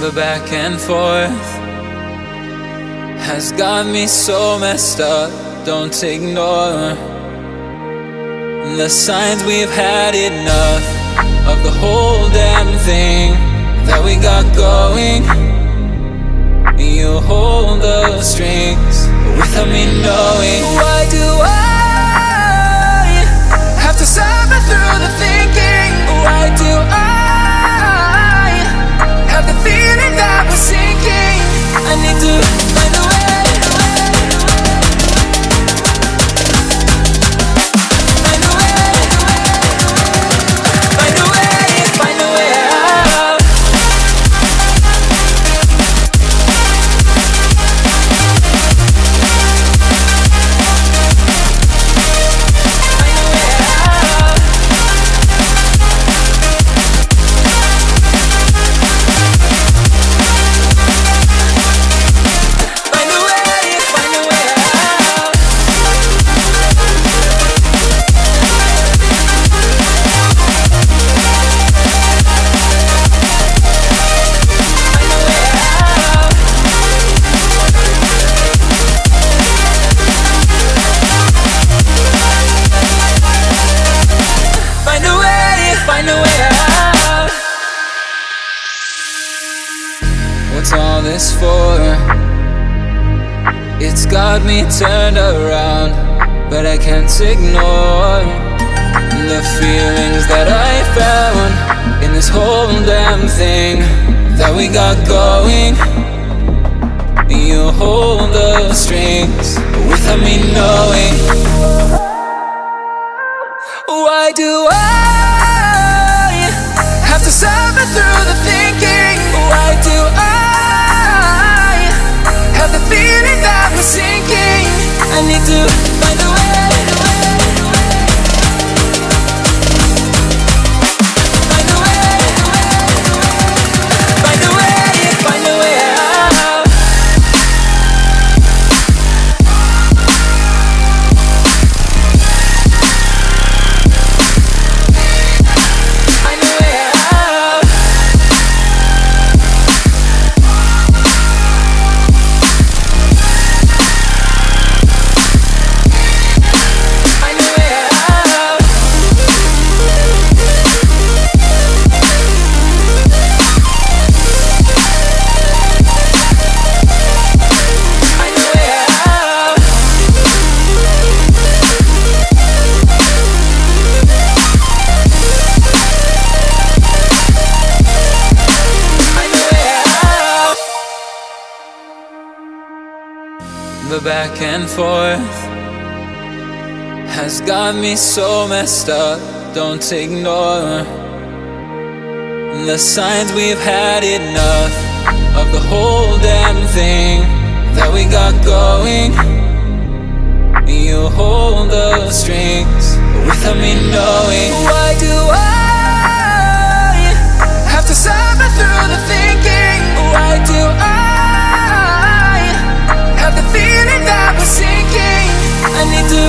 The back and forth has got me so messed up. Don't ignore the signs. We've had enough of the whole damn thing that we got going. You hold the strings without me knowing. Why do I have to suffer through the thinking? Why do I have the feeling that we're sinking? I need to find a way. What's all this for? It's got me turned around, but I can't ignore the feelings that I found in this whole damn thing that we got going. You hold the strings without me knowing. Why do I have to suffer through the thinking? Why do I have the feeling that we're sinking? I need to find a way. Find a way. Find a way. Find a way out. Find a way out. The back and forth has got me so messed up. Don't ignore the signs. We've had enough of the whole damn thing that we got going. You hold the strings without me knowing. Why do I have to suffer through the thinking? Why do I have the feeling that we're sinking? I need to